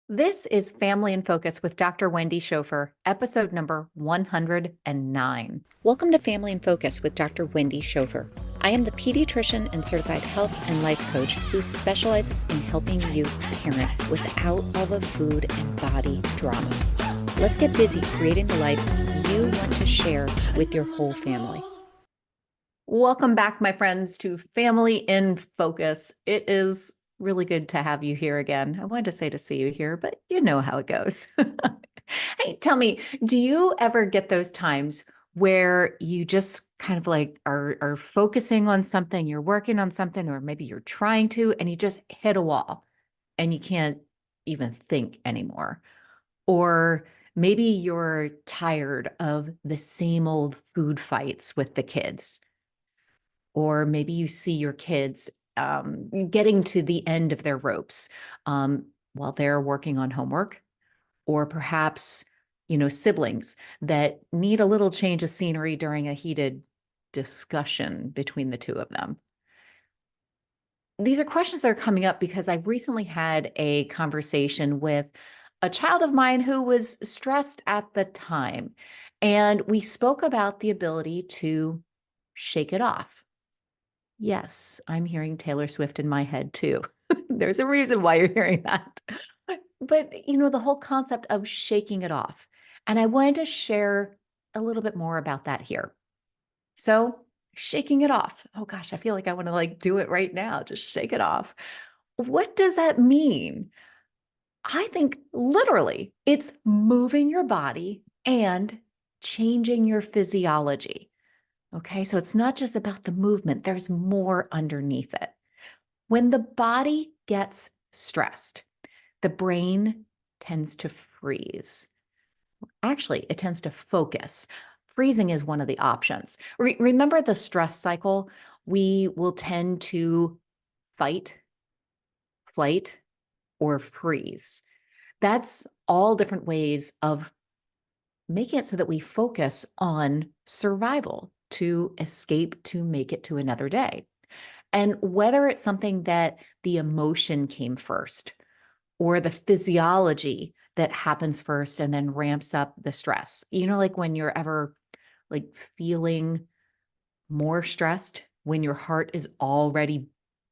This is Family in Focus with Dr. Wendy Schofer, episode number 109. Welcome to Family in Focus with Dr. Wendy Schofer. I am the pediatrician and certified health and life coach who specializes in helping you parent without all the food and body drama. Let's get busy creating the life you want to share with your whole family. Welcome back, my friends, to Family in Focus. It is really good to have you here again. I wanted to say to see you here, but you know how it goes. Hey, tell me, do you ever get those times where you just kind of like are focusing on something, you're working on something, or maybe you're trying to, and you just hit a wall and you can't even think anymore? Or maybe you're tired of the same old food fights with the kids, or maybe you see your kids getting to the end of their ropes while they're working on homework, or perhaps, siblings that need a little change of scenery during a heated discussion between the two of them. These are questions that are coming up because I've recently had a conversation with a child of mine who was stressed at the time. And we spoke about the ability to shake it off. Yes, I'm hearing Taylor Swift in my head too. There's a reason why you're hearing that. But, the whole concept of shaking it off. And I wanted to share a little bit more about that here. So, shaking it off. Oh gosh, I feel like I want to do it right now. Just shake it off. What does that mean? I think literally it's moving your body and changing your physiology. Okay, so it's not just about the movement, there's more underneath it. When the body gets stressed, the brain tends to freeze. Actually, it tends to focus. Freezing is one of the options. Remember the stress cycle? We will tend to fight, flight, or freeze. That's all different ways of making it so that we focus on survival to escape, to make it to another day. And whether it's something that the emotion came first or the physiology that happens first and then ramps up the stress. Like when you're ever feeling more stressed, when your heart is already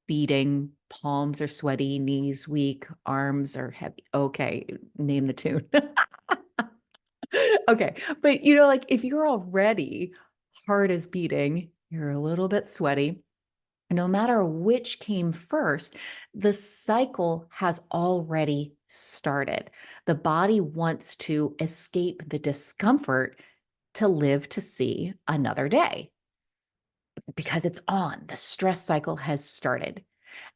beating, palms are sweaty, knees weak, arms are heavy. Okay, name the tune. Okay. But if you're already heart is beating, you're a little bit sweaty, no matter which came first, the cycle has already started. The body wants to escape the discomfort to live to see another day because it's on. The stress cycle has started.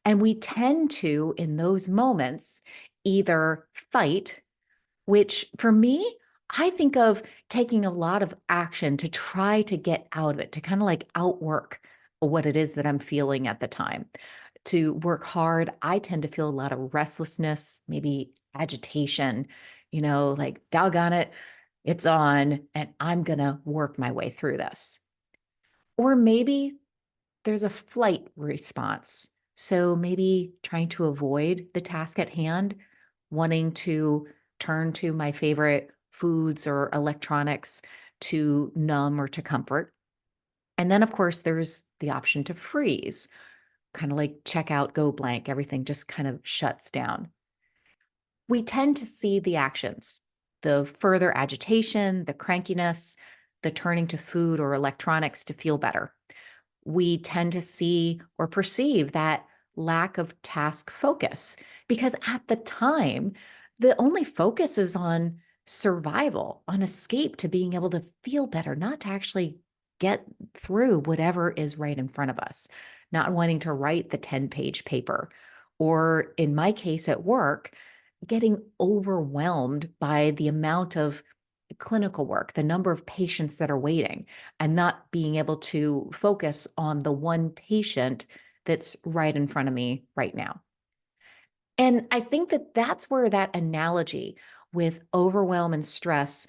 And we tend to, in those moments, either fight, which for me, I think of taking a lot of action to try to get out of it, to kind of outwork what it is that I'm feeling at the time. To work hard, I tend to feel a lot of restlessness, maybe agitation, like doggone it, it's on, and I'm going to work my way through this. Or maybe there's a flight response. So maybe trying to avoid the task at hand, wanting to turn to my favorite foods or electronics to numb or to comfort. And then, of course, there's the option to freeze, kind of like check out, go blank. Everything just kind of shuts down. We tend to see the actions, the further agitation, the crankiness, the turning to food or electronics to feel better. We tend to see or perceive that lack of task focus because at the time, the only focus is on survival, on escape, to being able to feel better, not to actually get through whatever is right in front of us, not wanting to write the 10-page paper. Or in my case at work, getting overwhelmed by the amount of clinical work, the number of patients that are waiting, and not being able to focus on the one patient that's right in front of me right now. And I think that that's where that analogy with overwhelm and stress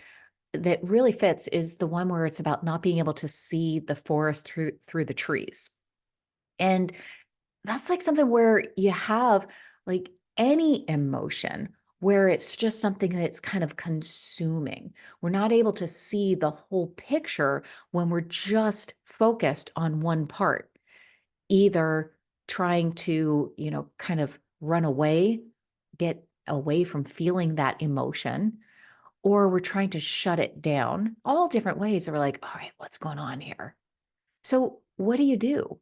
that really fits is the one where it's about not being able to see the forest through the trees. And that's something where you have like any emotion where it's just something that's kind of consuming. We're not able to see the whole picture when we're just focused on one part, either trying to, kind of run away, get away from feeling that emotion, or we're trying to shut it down. All different ways that we're like, all right, what's going on here? So, what do you do?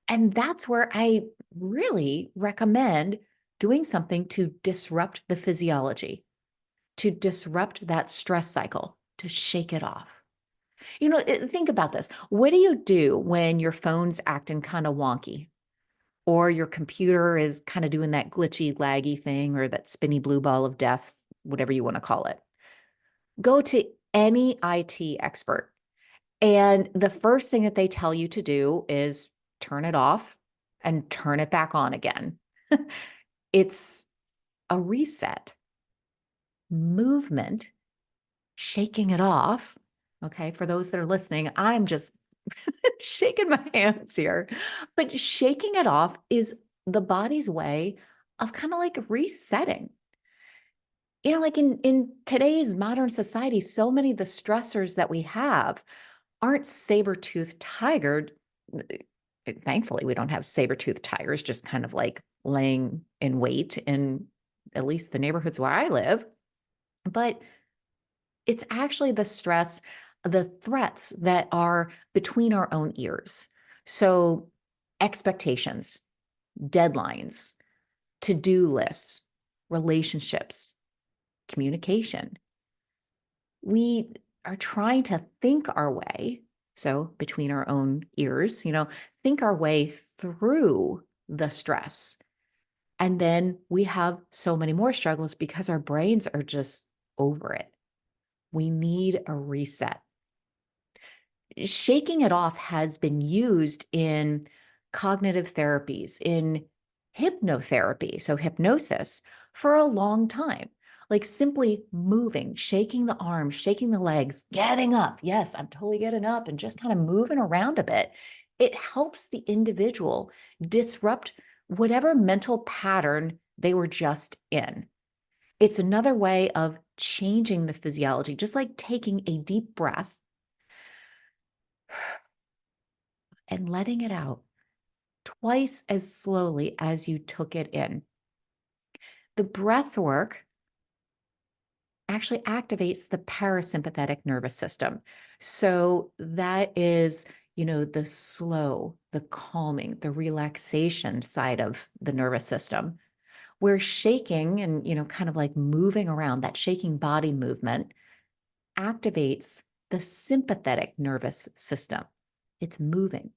And that's where I really recommend doing something to disrupt the physiology, to disrupt that stress cycle, to shake it off. Think about this. What do you do when your phone's acting kind of wonky or your computer is kind of doing that glitchy, laggy thing or that spinny blue ball of death, whatever you want to call it? Go to any IT expert. And the first thing that they tell you to do is turn it off and turn it back on again. It's a reset, movement, shaking it off. Okay. For those that are listening, I'm just shaking my hands here. But shaking it off is the body's way of kind of like resetting. Like in today's modern society, so many of the stressors that we have aren't saber-toothed tigered. Thankfully, we don't have saber-toothed tigers just kind of like laying in wait in at least the neighborhoods where I live. But it's actually the stress, the threats that are between our own ears. So, expectations, deadlines, to-do lists, relationships, communication. We are trying to think our way, so between our own ears, think our way through the stress. And then we have so many more struggles because our brains are just over it. We need a reset. Shaking it off has been used in cognitive therapies, in hypnotherapy, so hypnosis, for a long time. Like simply moving, shaking the arms, shaking the legs, getting up. Yes, I'm totally getting up and just kind of moving around a bit. It helps the individual disrupt whatever mental pattern they were just in. It's another way of changing the physiology, just like taking a deep breath and letting it out twice as slowly as you took it in. The breath work actually activates the parasympathetic nervous system. So that is, the slow, the calming, the relaxation side of the nervous system. Where shaking and, kind of like moving around, that shaking body movement activates the sympathetic nervous system. It's moving.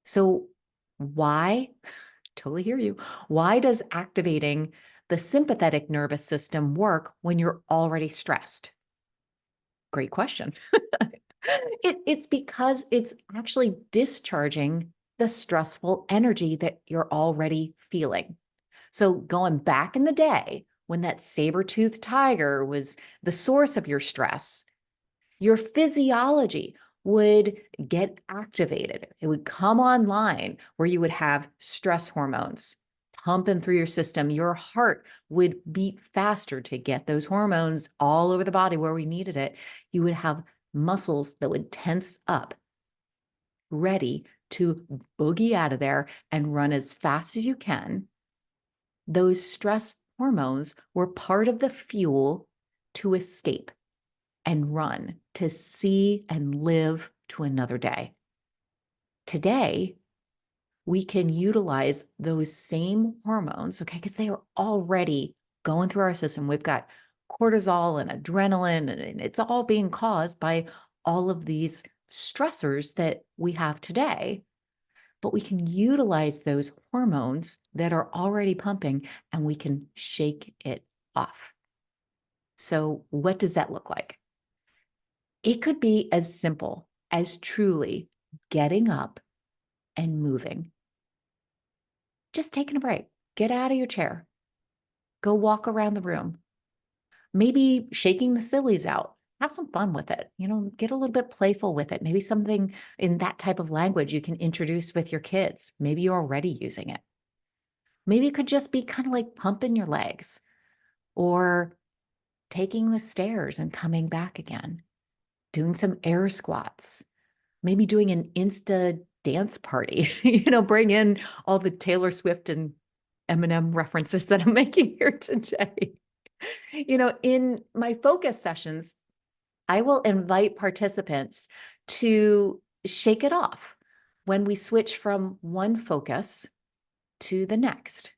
So why? Totally hear you. Why does activating the sympathetic nervous system work when you're already stressed? Great question. It's because it's actually discharging the stressful energy that you're already feeling. So going back in the day when that saber-toothed tiger was the source of your stress, your physiology would get activated. It would come online where you would have stress hormones pumping through your system. Your heart would beat faster to get those hormones all over the body where we needed it. You would have muscles that would tense up, ready to boogie out of there and run as fast as you can. Those stress hormones were part of the fuel to escape and run, to see and live to another day. Today, we can utilize those same hormones, okay, because they are already going through our system. We've got cortisol and adrenaline, and it's all being caused by all of these stressors that we have today. But we can utilize those hormones that are already pumping and we can shake it off. So, what does that look like? It could be as simple as truly getting up and moving, just taking a break. Get out of your chair, go walk around the room, maybe shaking the sillies out. Have some fun with it. Get a little bit playful with it. Maybe something in that type of language you can introduce with your kids. Maybe you're already using it. Maybe it could just be kind of like pumping your legs or taking the stairs and coming back again, doing some air squats, maybe doing an Insta dance party, bring in all the Taylor Swift and Eminem references that I'm making here today. In my focus sessions, I will invite participants to shake it off when we switch from one focus to the next.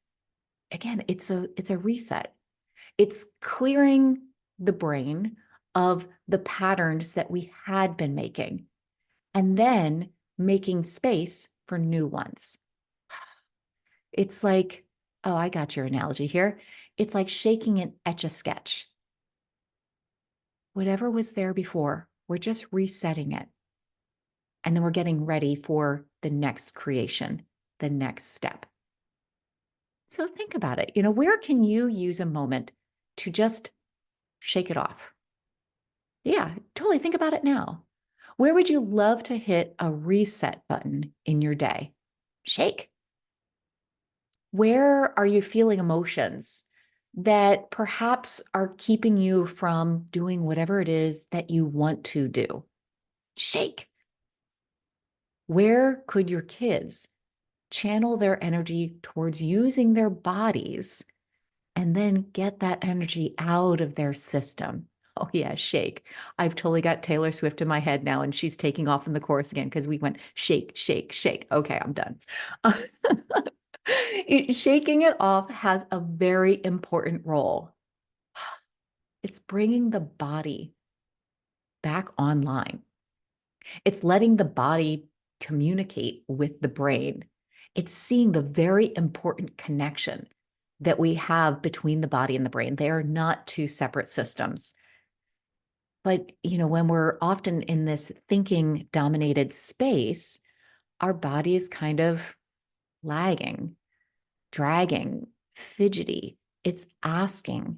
Again, it's a reset. It's clearing the brain of the patterns that we had been making and then making space for new ones. It's like, oh, I got your analogy here. It's like shaking an Etch-a-Sketch. Whatever was there before, we're just resetting it. And then we're getting ready for the next creation, the next step. So think about it. Where can you use a moment to just shake it off? Yeah, totally. Think about it now. Where would you love to hit a reset button in your day? Shake. Where are you feeling emotions that perhaps are keeping you from doing whatever it is that you want to do? Shake. Where could your kids channel their energy towards using their bodies and then get that energy out of their system? Oh, yeah, shake. I've totally got Taylor Swift in my head now, and she's taking off in the chorus again because we went shake, shake, shake. Okay, I'm done. Shaking it off has a very important role. It's bringing the body back online. It's letting the body communicate with the brain. It's seeing the very important connection that we have between the body and the brain. They are not two separate systems. But, when we're often in this thinking dominated space, our body is kind of lagging, dragging, fidgety. It's asking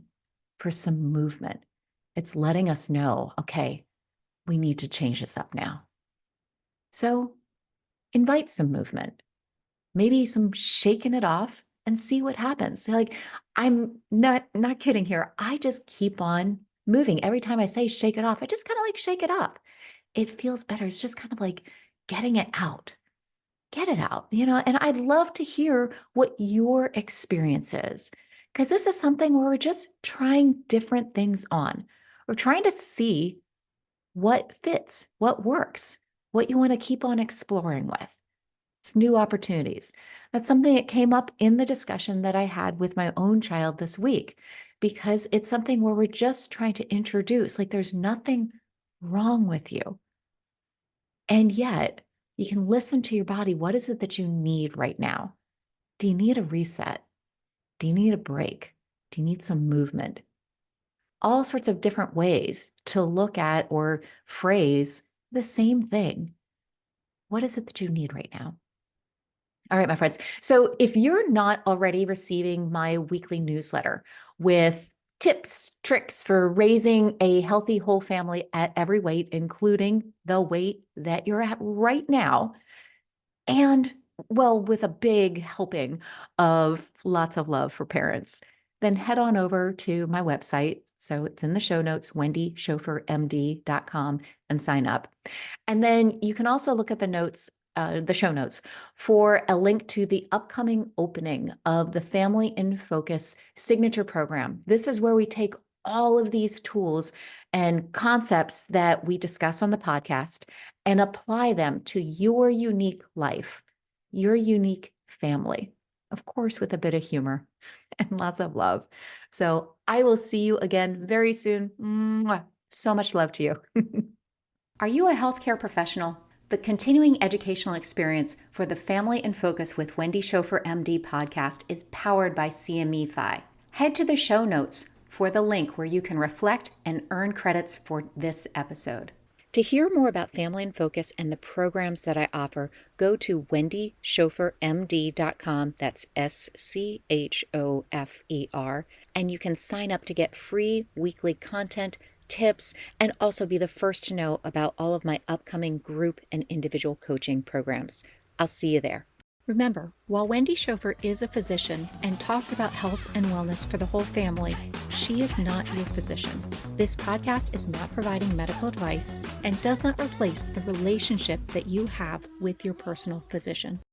for some movement. It's letting us know, okay, we need to change this up now. So invite some movement, maybe some shaking it off and see what happens. Like, I'm not kidding here. I just keep on moving. Every time I say shake it off, I just kind of like shake it off. It feels better. It's just kind of like getting it out. Get it out, and I'd love to hear what your experience is, because this is something where we're just trying different things on. We're trying to see what fits, what works, what you want to keep on exploring with. It's new opportunities. That's something that came up in the discussion that I had with my own child this week, because it's something where we're just trying to introduce, like, there's nothing wrong with you. And yet, you can listen to your body. What is it that you need right now? Do you need a reset? Do you need a break? Do you need some movement? All sorts of different ways to look at or phrase the same thing. What is it that you need right now? All right, my friends. So if you're not already receiving my weekly newsletter with tips, tricks for raising a healthy whole family at every weight, including the weight that you're at right now, and well, with a big helping of lots of love for parents, then head on over to my website. So it's in the show notes, wendychauffeurmd.com, and sign up. And then you can also look at the show notes for a link to the upcoming opening of the Family in Focus signature program. This is where we take all of these tools and concepts that we discuss on the podcast and apply them to your unique life, your unique family, of course, with a bit of humor and lots of love. So I will see you again very soon. Mwah. So much love to you. Are you a healthcare professional? The continuing educational experience for the Family in Focus with Wendy Chauffeur MD podcast is powered by CME-Fi. Head to the show notes for the link where you can reflect and earn credits for this episode. To hear more about Family in Focus and the programs that I offer, go to wendychauffeurmd.com. That's SCHOFER. And you can sign up to get free weekly content, tips, and also be the first to know about all of my upcoming group and individual coaching programs. I'll see you there. Remember, while Wendy Schofer is a physician and talks about health and wellness for the whole family, she is not your physician. This podcast is not providing medical advice and does not replace the relationship that you have with your personal physician.